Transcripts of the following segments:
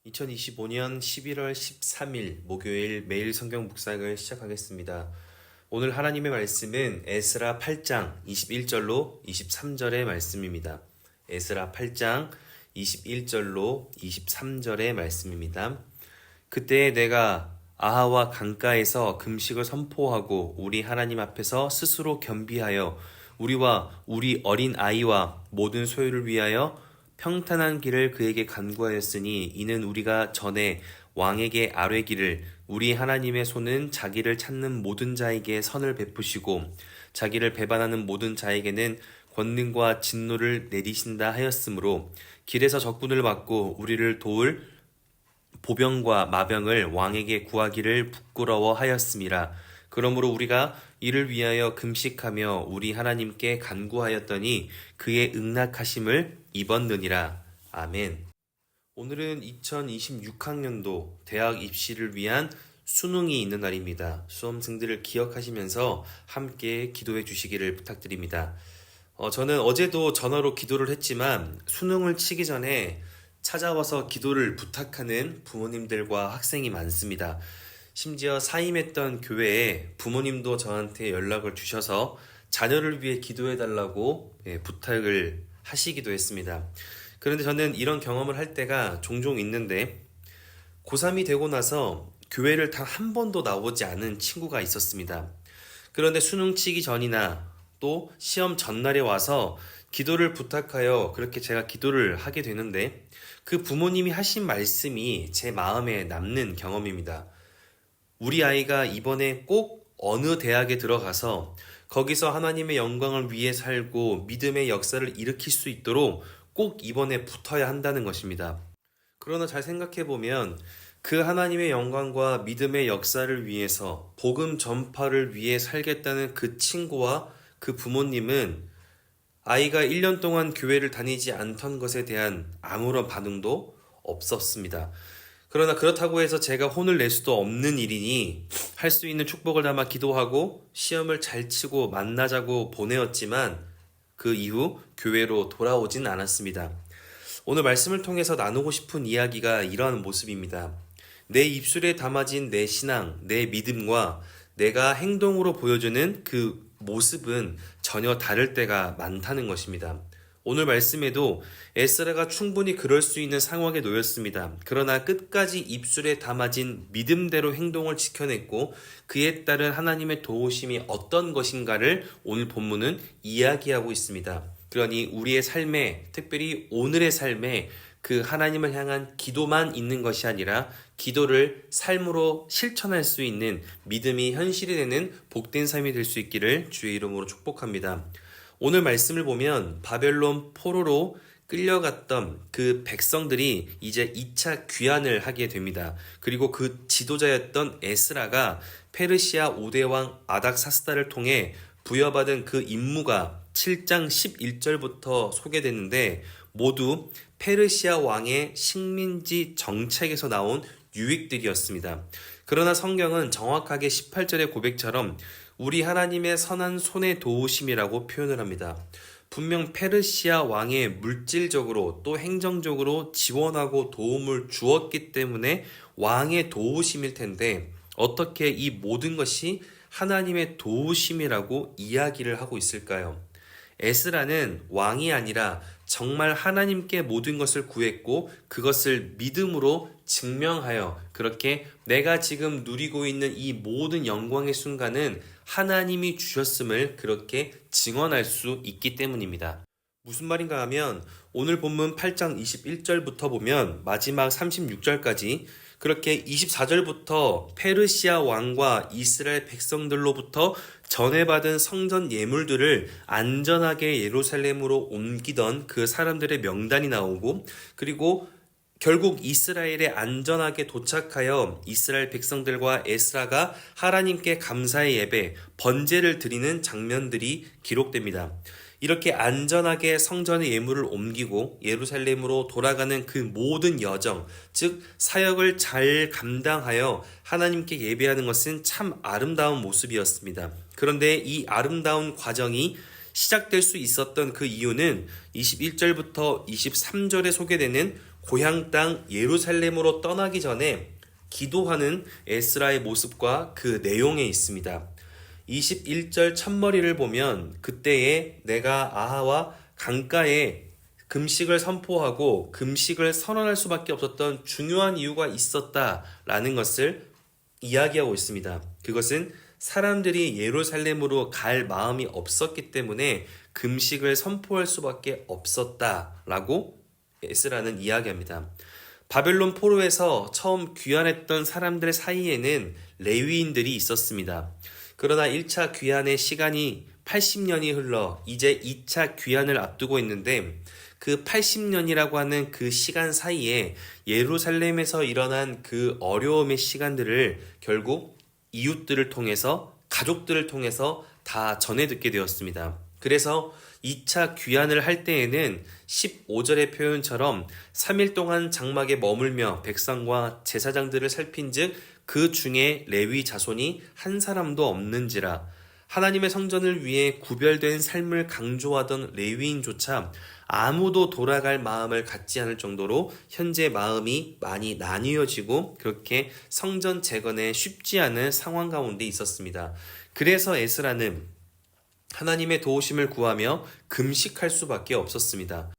2025년 11월 13일 목요일 매일 성경 묵상을 시작하겠습니다. 오늘 하나님의 말씀은 에스라 8장 21절로 23절의 말씀입니다. 에스라 8장 21절로 23절의 말씀입니다. 그때 내가 아하와 강가에서 금식을 선포하고 우리 하나님 앞에서 스스로 겸비하여 우리와 우리 어린 아이와 모든 소유를 위하여 평탄한 길을 그에게 간구하였으니 이는 우리가 전에 왕에게 아뢰기를 우리 하나님의 손은 자기를 찾는 모든 자에게 선을 베푸시고 자기를 배반하는 모든 자에게는 권능과 진노를 내리신다 하였으므로 길에서 적군을 막고 우리를 도울 보병과 마병을 왕에게 구하기를 부끄러워하였음이라. 그러므로 우리가 이를 위하여 금식하며 우리 하나님께 간구하였더니 그의 응낙하심을 입었느니라. 아멘. 오늘은 2026학년도 대학 입시를 위한 수능이 있는 날입니다. 수험생들을 기억하시면서 함께 기도해 주시기를 부탁드립니다. 저는 어제도 전화로 기도를 했지만 수능을 치기 전에 찾아와서 기도를 부탁하는 부모님들과 학생이 많습니다. 심지어 사임했던 교회에 부모님도 저한테 연락을 주셔서 자녀를 위해 기도해달라고 부탁을 하시기도 했습니다. 그런데 저는 이런 경험을 할 때가 종종 있는데 고3이 되고 나서 교회를 단 한 번도 나오지 않은 친구가 있었습니다. 그런데 수능 치기 전이나 또 시험 전날에 와서 기도를 부탁하여 그렇게 제가 기도를 하게 되는데 그 부모님이 하신 말씀이 제 마음에 남는 경험입니다. 우리 아이가 이번에 꼭 어느 대학에 들어가서 거기서 하나님의 영광을 위해 살고 믿음의 역사를 일으킬 수 있도록 꼭 이번에 붙어야 한다는 것입니다. 그러나 잘 생각해보면 그 하나님의 영광과 믿음의 역사를 위해서 복음 전파를 위해 살겠다는 그 친구와 그 부모님은 아이가 1년 동안 교회를 다니지 않던 것에 대한 아무런 반응도 없었습니다. 그러나 그렇다고 해서 제가 혼을 낼 수도 없는 일이니 할 수 있는 축복을 담아 기도하고 시험을 잘 치고 만나자고 보내었지만 그 이후 교회로 돌아오진 않았습니다. 오늘 말씀을 통해서 나누고 싶은 이야기가 이러한 모습입니다. 내 입술에 담아진 내 신앙, 내 믿음과 내가 행동으로 보여주는 그 모습은 전혀 다를 때가 많다는 것입니다. 오늘 말씀에도 에스라가 충분히 그럴 수 있는 상황에 놓였습니다. 그러나 끝까지 입술에 담아진 믿음대로 행동을 지켜냈고 그에 따른 하나님의 도우심이 어떤 것인가를 오늘 본문은 이야기하고 있습니다. 그러니 우리의 삶에, 특별히 오늘의 삶에 그 하나님을 향한 기도만 있는 것이 아니라 기도를 삶으로 실천할 수 있는 믿음이 현실이 되는 복된 삶이 될 수 있기를 주의 이름으로 축복합니다. 오늘 말씀을 보면 바벨론 포로로 끌려갔던 그 백성들이 이제 2차 귀환을 하게 됩니다. 그리고 그 지도자였던 에스라가 페르시아 5대 왕 아닥사스다를 통해 부여받은 그 임무가 7장 11절부터 소개되는데 모두 페르시아 왕의 식민지 정책에서 나온 유익들이었습니다. 그러나 성경은 정확하게 18절의 고백처럼 우리 하나님의 선한 손의 도우심이라고 표현을 합니다. 분명 페르시아 왕의 물질적으로 또 행정적으로 지원하고 도움을 주었기 때문에 왕의 도우심일 텐데 어떻게 이 모든 것이 하나님의 도우심이라고 이야기를 하고 있을까요? 에스라는 왕이 아니라 정말 하나님께 모든 것을 구했고 그것을 믿음으로 증명하여 그렇게 내가 지금 누리고 있는 이 모든 영광의 순간은 하나님이 주셨음을 그렇게 증언할 수 있기 때문입니다. 무슨 말인가 하면 오늘 본문 8장 21절부터 보면 마지막 36절까지 그렇게 24절부터 페르시아 왕과 이스라엘 백성들로부터 전해받은 성전 예물들을 안전하게 예루살렘으로 옮기던 그 사람들의 명단이 나오고 그리고 결국 이스라엘에 안전하게 도착하여 이스라엘 백성들과 에스라가 하나님께 감사의 예배, 번제를 드리는 장면들이 기록됩니다. 이렇게 안전하게 성전의 예물을 옮기고 예루살렘으로 돌아가는 그 모든 여정, 즉 사역을 잘 감당하여 하나님께 예배하는 것은 참 아름다운 모습이었습니다. 그런데 이 아름다운 과정이 시작될 수 있었던 그 이유는 21절부터 23절에 소개되는 고향 땅 예루살렘으로 떠나기 전에 기도하는 에스라의 모습과 그 내용에 있습니다. 21절 첫머리를 보면 그때에 내가 아하와 강가에 금식을 선포하고 금식을 선언할 수밖에 없었던 중요한 이유가 있었다라는 것을 이야기하고 있습니다. 그것은 사람들이 예루살렘으로 갈 마음이 없었기 때문에 금식을 선포할 수밖에 없었다라고 에스라는 이야기합니다. 바벨론 포로에서 처음 귀환했던 사람들 사이에는 레위인들이 있었습니다. 그러나 1차 귀환의 시간이 80년이 흘러 이제 2차 귀환을 앞두고 있는데 그 80년이라고 하는 그 시간 사이에 예루살렘에서 일어난 그 어려움의 시간들을 결국 이웃들을 통해서 가족들을 통해서 다 전해 듣게 되었습니다. 그래서 2차 귀환을 할 때에는 15절의 표현처럼 3일 동안 장막에 머물며 백성과 제사장들을 살핀즉 그 중에 레위 자손이 한 사람도 없는지라. 하나님의 성전을 위해 구별된 삶을 강조하던 레위인조차 아무도 돌아갈 마음을 갖지 않을 정도로 현재 마음이 많이 나뉘어지고 그렇게 성전 재건에 쉽지 않은 상황 가운데 있었습니다. 그래서 에스라는 하나님의 도우심을 구하며 금식할 수밖에 없었습니다.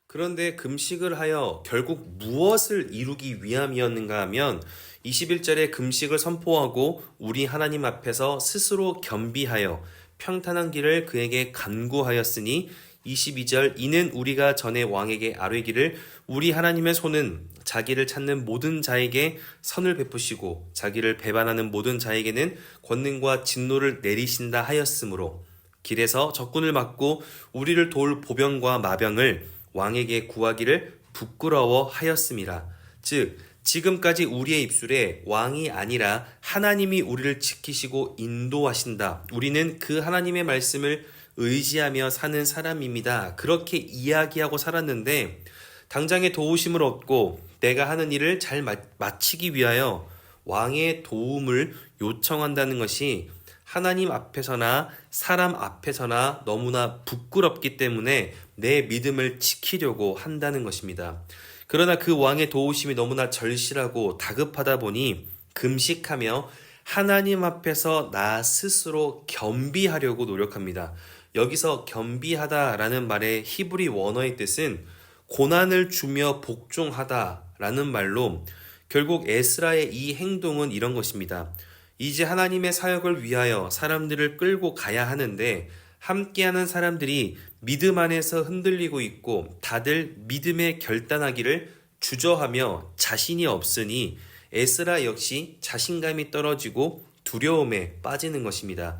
그런데 금식을 하여 결국 무엇을 이루기 위함이었는가 하면 21절에 금식을 선포하고 우리 하나님 앞에서 스스로 겸비하여 평탄한 길을 그에게 간구하였으니 22절 이는 우리가 전에 왕에게 아뢰기를 우리 하나님의 손은 자기를 찾는 모든 자에게 선을 베푸시고 자기를 배반하는 모든 자에게는 권능과 진노를 내리신다 하였으므로 길에서 적군을 막고 우리를 도울 보병과 마병을 왕에게 구하기를 부끄러워하였음이라. 즉 지금까지 우리의 입술에 왕이 아니라 하나님이 우리를 지키시고 인도하신다. 우리는 그 하나님의 말씀을 의지하며 사는 사람입니다. 그렇게 이야기하고 살았는데 당장의 도우심을 얻고 내가 하는 일을 잘 마치기 위하여 왕의 도움을 요청한다는 것이 하나님 앞에서나 사람 앞에서나 너무나 부끄럽기 때문에 내 믿음을 지키려고 한다는 것입니다. 그러나 그 왕의 도우심이 너무나 절실하고 다급하다 보니 금식하며 하나님 앞에서 나 스스로 겸비하려고 노력합니다. 여기서 겸비하다라는 말의 히브리 원어의 뜻은 고난을 주며 복종하다라는 말로 결국 에스라의 이 행동은 이런 것입니다. 이제 하나님의 사역을 위하여 사람들을 끌고 가야 하는데 함께하는 사람들이 믿음 안에서 흔들리고 있고 다들 믿음에 결단하기를 주저하며 자신이 없으니 에스라 역시 자신감이 떨어지고 두려움에 빠지는 것입니다.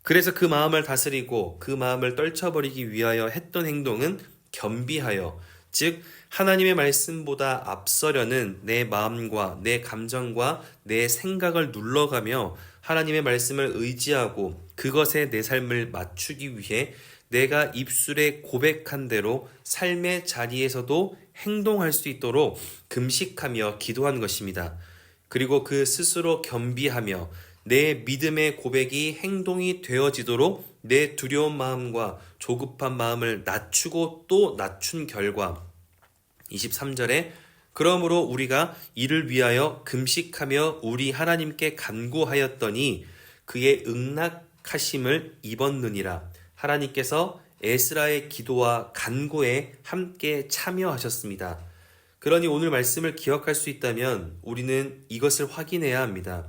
그래서 그 마음을 다스리고 그 마음을 떨쳐버리기 위하여 했던 행동은 겸비하여, 즉 하나님의 말씀보다 앞서려는 내 마음과 내 감정과 내 생각을 눌러가며 하나님의 말씀을 의지하고 그것에 내 삶을 맞추기 위해 내가 입술에 고백한 대로 삶의 자리에서도 행동할 수 있도록 금식하며 기도한 것입니다. 그리고 그 스스로 겸비하며 내 믿음의 고백이 행동이 되어지도록 내 두려운 마음과 조급한 마음을 낮추고 또 낮춘 결과 23절에 그러므로 우리가 이를 위하여 금식하며 우리 하나님께 간구하였더니 그의 응낙하심을 입었느니라. 하나님께서 에스라의 기도와 간구에 함께 참여하셨습니다. 그러니 오늘 말씀을 기억할 수 있다면 우리는 이것을 확인해야 합니다.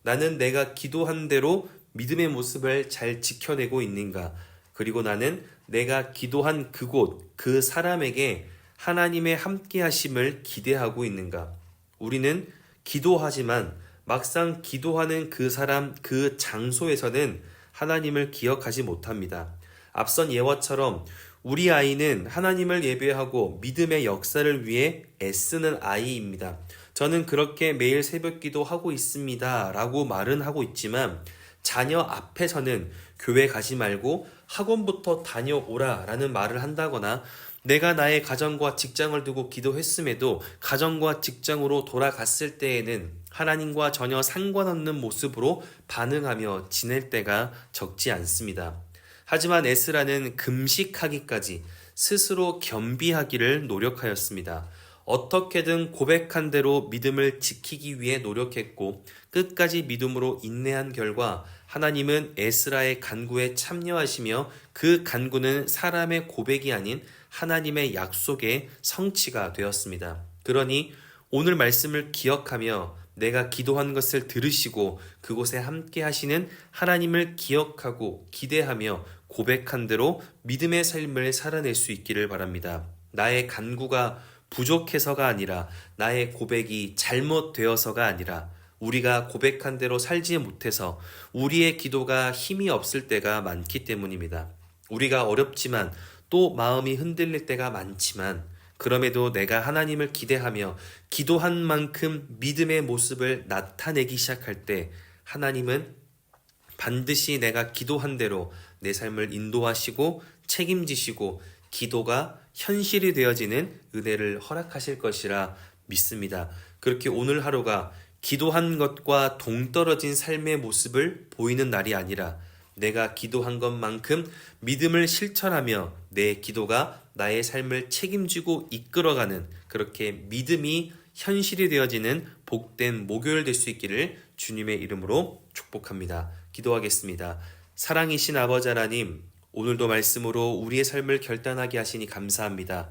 나는 내가 기도한 대로 믿음의 모습을 잘 지켜내고 있는가? 그리고 나는 내가 기도한 그곳, 그 사람에게 하나님의 함께 하심을 기대하고 있는가? 우리는 기도하지만 막상 기도하는 그 사람, 그 장소에서는 하나님을 기억하지 못합니다. 앞선 예화처럼 우리 아이는 하나님을 예배하고 믿음의 역사를 위해 애쓰는 아이입니다. 저는 그렇게 매일 새벽 기도하고 있습니다 라고 말은 하고 있지만 자녀 앞에서는 교회 가지 말고 학원부터 다녀오라 라는 말을 한다거나 내가 나의 가정과 직장을 두고 기도했음에도 가정과 직장으로 돌아갔을 때에는 하나님과 전혀 상관없는 모습으로 반응하며 지낼 때가 적지 않습니다. 하지만 에스라는 금식하기까지 스스로 겸비하기를 노력하였습니다. 어떻게든 고백한 대로 믿음을 지키기 위해 노력했고 끝까지 믿음으로 인내한 결과 하나님은 에스라의 간구에 참여하시며 그 간구는 사람의 고백이 아닌 하나님의 약속의 성취가 되었습니다. 그러니 오늘 말씀을 기억하며 내가 기도한 것을 들으시고 그곳에 함께 하시는 하나님을 기억하고 기대하며 고백한 대로 믿음의 삶을 살아낼 수 있기를 바랍니다. 나의 간구가 부족해서가 아니라 나의 고백이 잘못되어서가 아니라 우리가 고백한 대로 살지 못해서 우리의 기도가 힘이 없을 때가 많기 때문입니다. 우리가 어렵지만 또 마음이 흔들릴 때가 많지만 그럼에도 내가 하나님을 기대하며 기도한 만큼 믿음의 모습을 나타내기 시작할 때 하나님은 반드시 내가 기도한 대로 내 삶을 인도하시고 책임지시고 기도가 현실이 되어지는 은혜를 허락하실 것이라 믿습니다. 그렇게 오늘 하루가 기도한 것과 동떨어진 삶의 모습을 보이는 날이 아니라 내가 기도한 것만큼 믿음을 실천하며 내 기도가 나의 삶을 책임지고 이끌어가는 그렇게 믿음이 현실이 되어지는 복된 목요일 될 수 있기를 주님의 이름으로 축복합니다. 기도하겠습니다. 사랑이신 아버지 하나님, 오늘도 말씀으로 우리의 삶을 결단하게 하시니 감사합니다.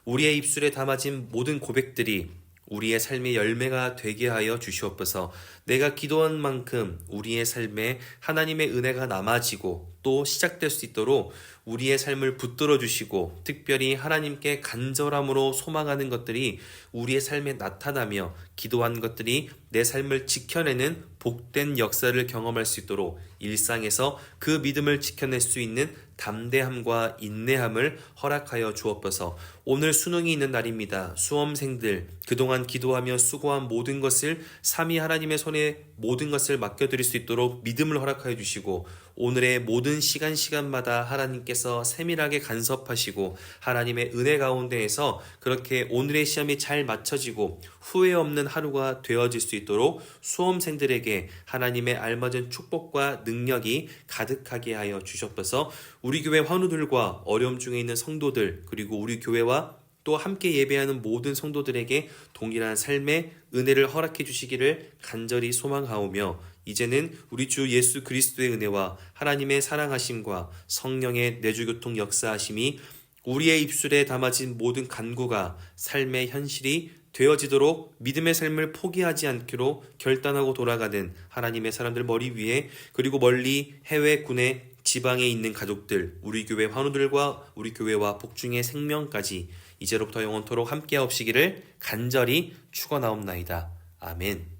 우리의 입술에 담아진 모든 고백들이 우리의 삶의 열매가 되게 하여 주시옵소서. 내가 기도한 만큼 우리의 삶에 하나님의 은혜가 남아지고 또 시작될 수 있도록 우리의 삶을 붙들어 주시고 특별히 하나님께 간절함으로 소망하는 것들이 우리의 삶에 나타나며 기도한 것들이 내 삶을 지켜내는 복된 역사를 경험할 수 있도록 일상에서 그 믿음을 지켜낼 수 있는 담대함과 인내함을 허락하여 주옵소서. 오늘 수능이 있는 날입니다. 수험생들 그동안 기도하며 수고한 모든 것을 삼위 하나님의 손에 모든 것을 맡겨드릴 수 있도록 믿음을 허락하여 주시고 오늘의 모든 시간마다 하나님께서 세밀하게 간섭하시고 하나님의 은혜 가운데에서 그렇게 오늘의 시험이 잘 맞춰지고 후회 없는 하루가 되어질 수 있도록 수험생들에게 하나님의 알맞은 축복과 능력이 가득하게 하여 주셨어서 우리 교회 환우들과 어려움 중에 있는 성도들 그리고 우리 교회와 또 함께 예배하는 모든 성도들에게 동일한 삶의 은혜를 허락해 주시기를 간절히 소망하오며 이제는 우리 주 예수 그리스도의 은혜와 하나님의 사랑하심과 성령의 내주교통 역사하심이 우리의 입술에 담아진 모든 간구가 삶의 현실이 되어지도록 믿음의 삶을 포기하지 않기로 결단하고 돌아가는 하나님의 사람들 머리 위에 그리고 멀리 해외 군에 지방에 있는 가족들 우리 교회 환우들과 우리 교회와 복중의 생명까지 이제로부터 영원토록 함께하옵시기를 간절히 축원하옵나이다. 아멘.